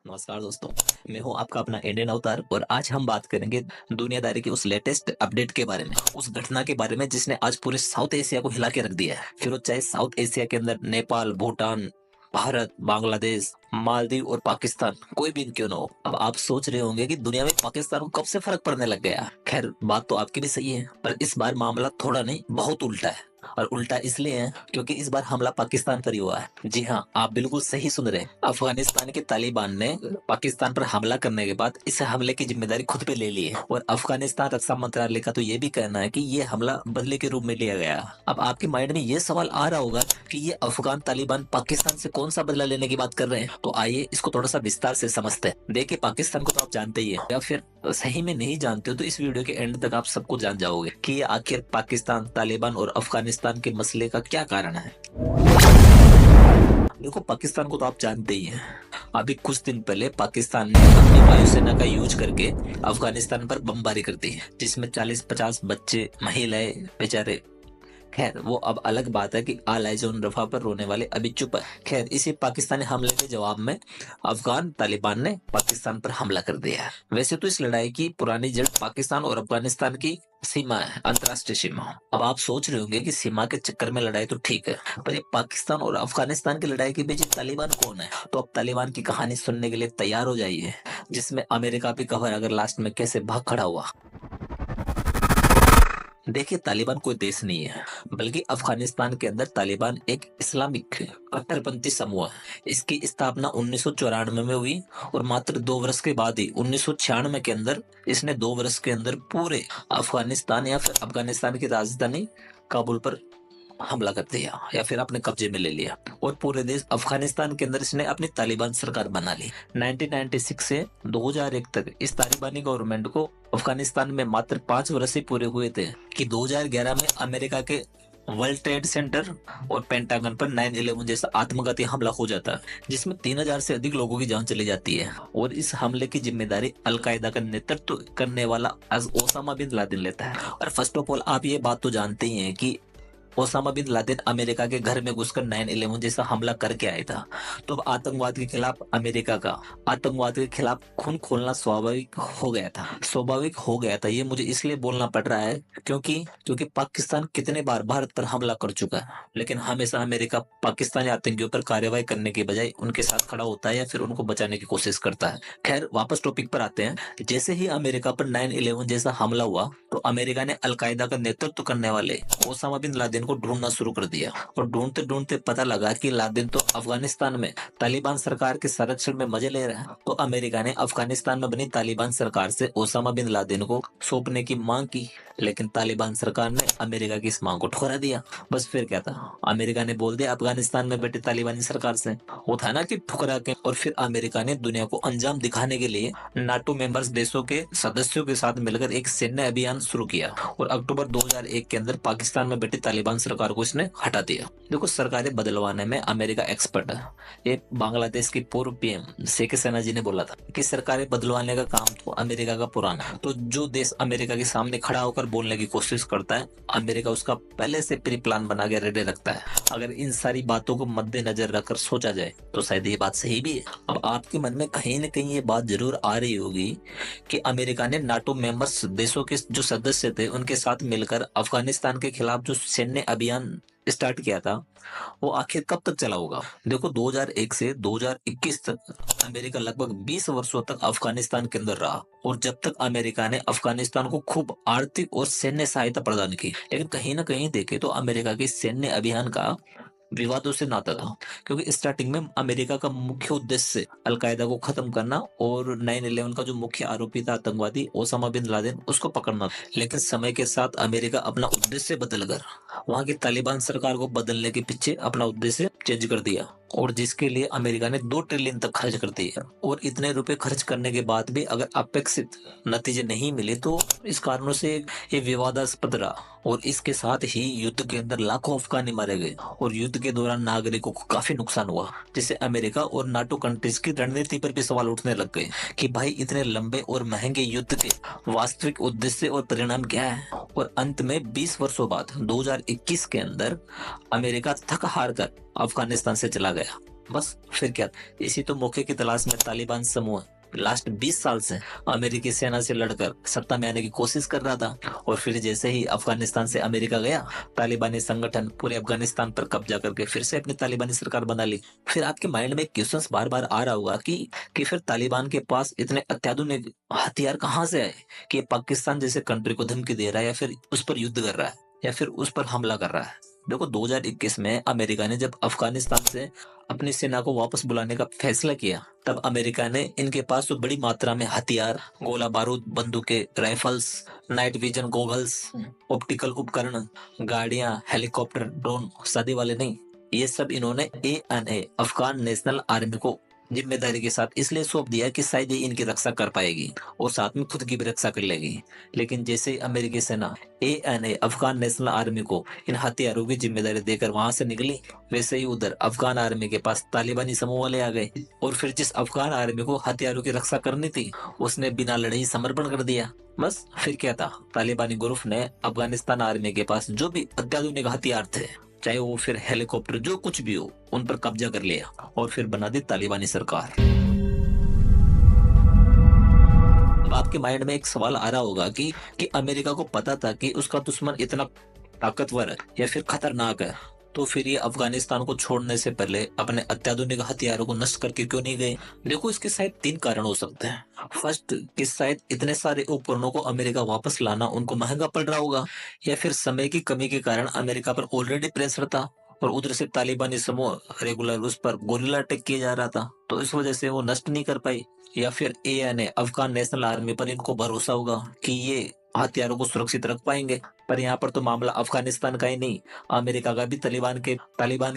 नमस्कार दोस्तों। मैं हूं आपका अपना इंडियन अवतार और आज हम बात करेंगे दुनियादारी की उस लेटेस्ट अपडेट के बारे में, उस घटना के बारे में जिसने आज पूरे साउथ एशिया को हिला के रख दिया है। फिर वो चाहे साउथ एशिया के अंदर नेपाल, भूटान, भारत, बांग्लादेश, मालदीव और पाकिस्तान कोई भी क्यों ना हो। अब आप सोच रहे होंगे कि दुनिया में पाकिस्तान को कब से फर्क पड़ने लग गया। खैर, बात तो आपकी भी सही है, पर इस बार मामला थोड़ा नहीं बहुत उल्टा है। और उल्टा इसलिए है क्योंकि इस बार हमला पाकिस्तान पर ही हुआ है। जी हाँ, आप बिल्कुल सही सुन रहे हैं। अफगानिस्तान के तालिबान ने पाकिस्तान पर हमला करने के बाद इस हमले की जिम्मेदारी खुद पे ले ली है और अफगानिस्तान रक्षा मंत्रालय का तो ये भी कहना है कि ये हमला बदले के रूप में लिया गया। अब आपके माइंड में ये सवाल आ रहा होगा कि ये अफगान तालिबान पाकिस्तान से कौन सा बदला लेने की बात कर रहे हैं, तो आइए इसको थोड़ा सा विस्तार से समझते हैं। देखिए, पाकिस्तान को तो आप जानते ही हैं, या फिर सही में नहीं जानते हो तो इस वीडियो के एंड तक आप सबको जान जाओगे कि ये आखिर पाकिस्तान, तालिबान और अफगानिस्तान के मसले का क्या कारण है। देखो, पाकिस्तान को तो आप जानते ही हैं। अभी कुछ दिन पहले पाकिस्तान ने अपनी वायुसेना का यूज करके अफगानिस्तान पर बमबारी कर दी है, जिसमें 40-50 बच्चे, महिलाएं बेचारे। खैर, वो अब अलग बात है कि आल आइज ऑन रफा पर रोने वाले अभी चुप है। खैर, इसी पाकिस्तानी हमले के जवाब में अफगान तालिबान ने पाकिस्तान पर हमला कर दिया है। वैसे तो इस लड़ाई की पुरानी जड़ पाकिस्तान और अफगानिस्तान की सीमा है, अंतरराष्ट्रीय सीमा। अब आप सोच रहे होंगे कि सीमा के चक्कर में लड़ाई तो ठीक है, पर ये पाकिस्तान और अफगानिस्तान की लड़ाई के बीच तालिबान कौन है? तो अब तालिबान की कहानी सुनने के लिए तैयार हो जाइए, जिसमें अमेरिका भी कवर अगर लास्ट में कैसे भाग खड़ा हुआ। देखिए, तालिबान कोई देश नहीं है, बल्कि अफगानिस्तान के अंदर तालिबान एक इस्लामिक कट्टरपंथी समूह है। इसकी स्थापना 1994 में हुई और मात्र 2 वर्ष के बाद ही 1996 के अंदर इसने 2 वर्ष के अंदर पूरे अफगानिस्तान या फिर अफगानिस्तान की राजधानी काबुल पर हमला कर दिया या फिर अपने कब्जे में ले लिया और पूरे देश अफगानिस्तान के अंदर इसने अपनी तालिबान सरकार बना ली। 1996 से 2001 तक इस तालिबानी गवर्नमेंट को अफगानिस्तान में मात्र 5 वर्ष ही पूरे हुए थे कि 2011 में अमेरिका के वर्ल्ड ट्रेड सेंटर और पेंटागन पर 9/11 जैसा आत्मघाती हमला हो जाता है, जिसमें 3000 से अधिक लोगों की जान चली जाती है। और इस हमले की जिम्मेदारी अलकायदा का नेतृत्व करने वाला ओसामा बिन लादेन लेता है। और फर्स्ट ऑफ ऑल, आप ये बात तो जानते ही हैं कि ओसामा बिन लादेन अमेरिका के घर में घुसकर 9/11 जैसा हमला करके आया था। तो अब आतंकवाद के खिलाफ अमेरिका का आतंकवाद के खिलाफ खून खोलना स्वाभाविक हो गया था। ये मुझे इसलिए बोलना पड़ रहा है क्योंकि पाकिस्तान कितने बार भारत पर हमला कर चुका है, लेकिन हमेशा अमेरिका पाकिस्तानी आतंकियों पर कार्रवाई करने के बजाय उनके साथ खड़ा होता है या फिर उनको बचाने की कोशिश करता है। खैर, वापस टॉपिक पर आते हैं। जैसे ही अमेरिका पर 9/11 जैसा हमला हुआ तो अमेरिका ने अलकायदा का नेतृत्व करने वाले ओसामा बिन लादेन को ढूंढना शुरू कर दिया और ढूंढते ढूंढते पता लगा कि लादेन तो अफगानिस्तान में तालिबान सरकार के संरक्षण में मजे ले रहा है। तो अमेरिका ने अफगानिस्तान में बनी तालिबान सरकार से ओसामा बिन लादेन को सौंपने की मांग की, लेकिन तालिबान सरकार ने अमेरिका की इस मांग को ठुकरा दिया। बस फिर क्या था, अमेरिका ने बोल दिया अफगानिस्तान में बैठे तालिबानी सरकार से, वो था ना कि ठुकरा के। और फिर अमेरिका ने दुनिया को अंजाम दिखाने के लिए नाटो मेंबर्स देशों के सदस्यों के साथ मिलकर एक सैन्य अभियान शुरू किया और अक्टूबर 2001 के अंदर पाकिस्तान में बैठी तालिबान सरकार को इसने हटा दिया। देखो, सरकारें बदलवाने में अमेरिका एक्सपर्ट है। ये बांग्लादेश की पूर्व पीएम शेख हसीना जी ने बोला था कि सरकारें बदलवाने का काम तो अमेरिका का पुराना है। तो जो देश अमेरिका के सामने खड़ा होकर बोलने की कोशिश करता है, अमेरिका उसका पहले से प्री प्लान बना के रेडी रखता है। अगर इन सारी बातों को मद्देनजर रखकर सोचा जाए तो शायद ये बात सही भी है। अब आपके मन में कहीं ना कहीं ये बात जरूर आ रही होगी कि अमेरिका ने नाटो मेंबर्स देशों के जो सदस्य थे उनके साथ मिलकर अफगानिस्तान के खिलाफ जो सैन्य अभियान स्टार्ट किया था वो आखिर कब तक चला होगा। देखो, 2001 से 2021 तक अमेरिका लगभग 20 वर्षों तक अफगानिस्तान के अंदर रहा और जब तक अमेरिका ने अफगानिस्तान को खूब आर्थिक और सैन्य सहायता प्रदान की, लेकिन कहीं ना कहीं देखे तो अमेरिका के सैन्य अभियान का विवादों से नाता था। क्योंकि स्टार्टिंग में अमेरिका का मुख्य उद्देश्य अलकायदा को खत्म करना और 9/11 का जो मुख्य आरोपी था आतंकवादी ओसामा बिन लादेन, उसको पकड़ना। लेकिन समय के साथ अमेरिका अपना उद्देश्य बदलकर वहां की तालिबान सरकार को बदलने के पीछे अपना उद्देश्य चेंज कर दिया और जिसके लिए अमेरिका ने 2 ट्रिलियन तक खर्च कर दिए। और इतने रुपए खर्च करने के बाद भी अगर अपेक्षित नतीजे नहीं मिले तो इस कारणों से ये विवादास्पद रहा और इसके साथ ही युद्ध के अंदर लाखों अफगानी मारे गए और युद्ध के दौरान नागरिकों को काफी नुकसान हुआ, जिससे अमेरिका और नाटो कंट्रीज की रणनीति पर भी सवाल उठने लग गए कि भाई इतने लंबे और महंगे युद्ध के वास्तविक उद्देश्य और परिणाम क्या है। और अंत में 20 वर्षों बाद 2021 के अंदर अमेरिका थक हार कर अफगानिस्तान से चला गया बस फिर क्या, इसी तो मौके की तलाश में तालिबान समूह लास्ट 20 साल से अमेरिकी सेना से लड़कर सत्ता में आने की कोशिश कर रहा था। और फिर जैसे ही अफगानिस्तान से अमेरिका गया, तालिबानी संगठन पूरे अफगानिस्तान पर कब्जा करके फिर से अपनी तालिबानी सरकार बना ली। फिर आपके माइंड में क्वेश्चंस बार बार आ रहा होगा कि फिर तालिबान के पास इतने अत्याधुनिक हथियार कहाँ से आए कि ये पाकिस्तान जैसे कंट्री को धमकी दे रहा है, या फिर उस पर युद्ध कर रहा है, या फिर उस पर हमला कर रहा है। देखो 2021 में अमेरिका ने जब अफगानिस्तान से अपनी सेना को वापस बुलाने का फैसला किया, तब अमेरिका ने इनके पास तो बड़ी मात्रा में हथियार, गोला बारूद, बंदूकें, rifles, night vision goggles, optical उपकरण, गाड़ियां, हेलीकॉप्टर, ड्रोन, सादे वाले नहीं, ये सब इन्होंने एएनए अफगान नेशनल आर्मी को जिम्मेदारी के साथ इसलिए सौंप दिया कि शायद ये इनकी रक्षा कर पाएगी और साथ में खुद की भी रक्षा कर लेगी। लेकिन जैसे ही अमेरिकी सेना एएनए अफगान नेशनल आर्मी को इन हथियारों की जिम्मेदारी देकर वहां से निकली, वैसे ही उधर अफगान आर्मी के पास तालिबानी समूह वाले आ गए। और फिर जिस अफगान आर्मी को हथियारों की रक्षा करनी थी, उसने बिना लड़े ही समर्पण कर दिया। बस फिर क्या था, तालिबानी ग्रुप ने अफगानिस्तान आर्मी के पास जो भी अत्याधुनिक हथियार थे, चाहे वो फिर हेलीकॉप्टर, जो कुछ भी हो, उन पर कब्जा कर लिया और फिर बना दी तालिबानी सरकार। अब आपके माइंड में एक सवाल आ रहा होगा कि अमेरिका को पता था कि उसका दुश्मन इतना ताकतवर है या फिर खतरनाक है, तो फिर ये अफगानिस्तान को छोड़ने से पहले अपने अत्याधुनिक हथियारों को नष्ट करके क्यों नहीं गए? देखो इसके शायद 3 कारण हो सकते हैं। फर्स्ट, कि शायद इतने सारे उपकरणों को अमेरिका वापस लाना उनको महंगा पड़ रहा होगा, या फिर समय की कमी के कारण अमेरिका पर ऑलरेडी प्रेशर था और उधर से तालिबानी समूह रेगुलर उस पर गोरिल्ला अटैक किया जा रहा था, तो इस वजह से वो नष्ट नहीं कर पाई। या फिर एएनए अफगान नेशनल आर्मी पर इनको भरोसा होगा कि ये हथियारों को सुरक्षित रख पाएंगे। पर यहाँ पर तो मामला अफगानिस्तान का ही नहीं, अमेरिका का भी तालिबान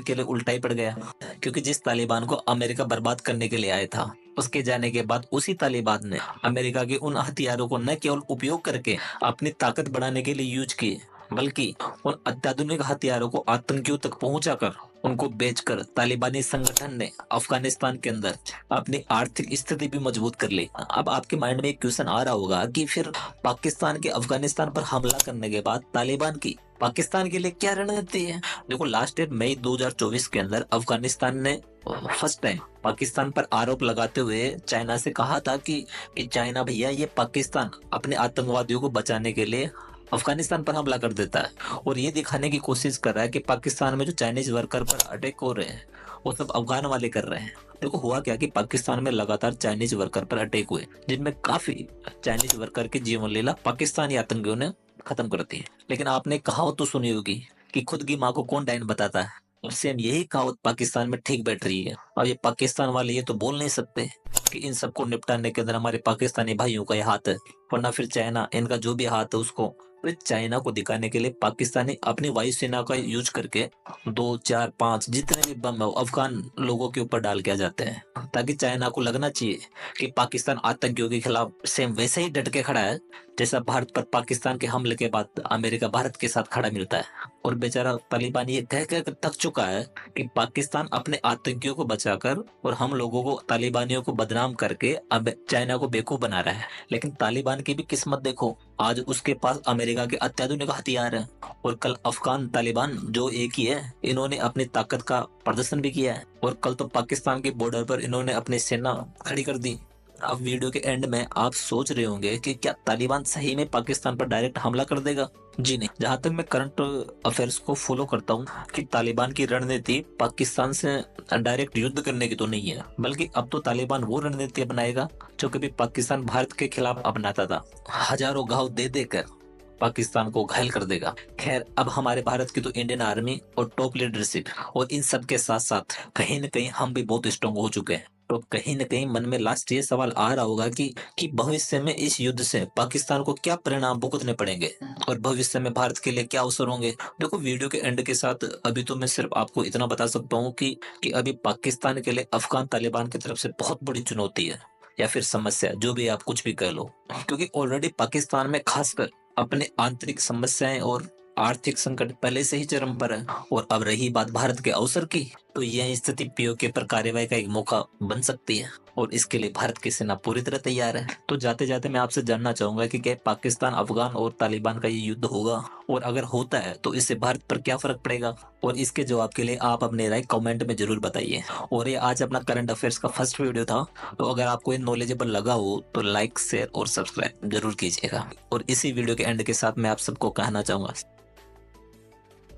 के लिए उल्टा ही पड़ गया। क्योंकि जिस तालिबान को अमेरिका बर्बाद करने के लिए आया था, उसके जाने के बाद उसी तालिबान ने अमेरिका के उन हथियारों को न केवल उपयोग करके अपनी ताकत बढ़ाने के लिए यूज किए, बल्कि उन अत्याधुनिक हथियारों को आतंकियों तक पहुंचाकर उनको बेचकर तालिबानी संगठन ने अफगानिस्तान के अंदर अपनी आर्थिक स्थिति भी मजबूत कर ली। अब आपके माइंड में एक क्वेश्चन आ रहा होगा कि फिर पाकिस्तान के अफगानिस्तान पर हमला करने के बाद तालिबान की पाकिस्तान के लिए क्या रणनीति है? देखो लास्ट ईयर मई 2024 के अंदर अफगानिस्तान ने फर्स्ट टाइम पाकिस्तान पर आरोप लगाते हुए चाइना से कहा था कि चाइना भैया, ये पाकिस्तान अपने आतंकवादियों को बचाने के लिए अफगानिस्तान पर हमला कर देता है और ये दिखाने की कोशिश कर रहा है कि पाकिस्तान में जो चाइनीज वर्कर पर अटैक हो रहे हैं वो सब अफगान वाले कर रहे हैं। देखो हुआ क्या कि पाकिस्तान में लगातार चाइनीज वर्कर पर अटैक हुए, जिनमें काफी चाइनीज वर्कर की जीवन लीला पाकिस्तानी आतंकियों ने खत्म कर दी। लेकिन आपने कहावत तो सुनी होगी कि खुद की माँ को कौन डायन बताता है, और सेम यही कहावत पाकिस्तान में ठीक बैठ रही है। और ये पाकिस्तान वाले ये तो बोल नहीं सकते कि इन सबको निपटाने के अंदर हमारे पाकिस्तानी भाइयों का ये हाथ है, वरना फिर चाइना इनका जो भी हाथ है उसको, फिर चाइना को दिखाने के लिए पाकिस्तानी अपनी वायुसेना का यूज करके 2, 4, 5 जितने भी बम है अफगान लोगों के ऊपर डाल के आ जाते हैं, ताकि चाइना को लगना चाहिए कि पाकिस्तान आतंकियों के खिलाफ सेम वैसे ही डट के खड़ा है जैसा भारत पर पाकिस्तान के हमले के बाद अमेरिका भारत के साथ खड़ा मिलता है। और बेचारा तालिबान ये कह कर थक चुका है कि पाकिस्तान अपने आतंकियों को बचाकर और हम लोगों को, तालिबानियों को बदनाम करके अब चाइना को बेवकूफ बना रहा है। लेकिन तालिबान की भी किस्मत देखो, आज उसके पास अमेरिका के अत्याधुनिक हथियार है और कल अफगान तालिबान जो एक ही है, इन्होंने अपनी ताकत का प्रदर्शन भी किया है और कल तो पाकिस्तान के बॉर्डर पर इन्होंने अपनी सेना खड़ी कर दी। अब वीडियो के एंड में आप सोच रहे होंगे कि क्या तालिबान सही में पाकिस्तान पर डायरेक्ट हमला कर देगा? जी नहीं। जहां तक मैं करंट अफेयर्स को फॉलो करता हूं कि तालिबान की रणनीति पाकिस्तान से डायरेक्ट युद्ध करने की तो नहीं है, बल्कि अब तो तालिबान वो रणनीति अपनाएगा जो कभी पाकिस्तान भारत के खिलाफ अपनाता था, हजारों घाव दे देकर पाकिस्तान को घायल कर देगा। खैर, अब हमारे भारत की तो इंडियन आर्मी और टॉप लीडरशिप और इन सब के साथ साथ कहीं न कहीं हम भी बहुत स्ट्रांग हो चुके हैं। तो कहीं न कहीं मन में लास्ट ये सवाल आ रहा होगा कि भविष्य में इस युद्ध से पाकिस्तान को क्या परिणाम भुगतने पड़ेंगे और भविष्य में भारत के लिए क्या अवसर होंगे। देखो वीडियो के एंड के साथ अभी तो मैं सिर्फ आपको इतना बता सकता हूँ कि अभी पाकिस्तान के लिए अफगान तालिबान की तरफ से बहुत बड़ी चुनौती है, या फिर समस्या, जो भी आप कुछ भी कह लो। क्योंकि ऑलरेडी पाकिस्तान में खासकर अपने आंतरिक समस्याएं और आर्थिक संकट पहले से ही चरम पर है, और अब रही बात भारत के अवसर की, तो यह स्थिति पीओके पर कार्रवाई का एक मौका बन सकती है और इसके लिए भारत की सेना पूरी तरह तैयार है। तो जाते जाते मैं आपसे जानना चाहूंगा कि क्या पाकिस्तान, अफगान और तालिबान का ये युद्ध होगा, और अगर होता है तो इससे भारत पर क्या फर्क पड़ेगा? और इसके जवाब के लिए आप अपने राय कमेंट में जरूर बताइए। और ये आज अपना करंट अफेयर्स का फर्स्ट वीडियो था, तो अगर आपको ये नॉलेजेबल लगा हो तो लाइक, शेयर और सब्सक्राइब जरूर कीजिएगा। और इसी वीडियो के एंड के साथ मैं आप सबको कहना चाहूंगा,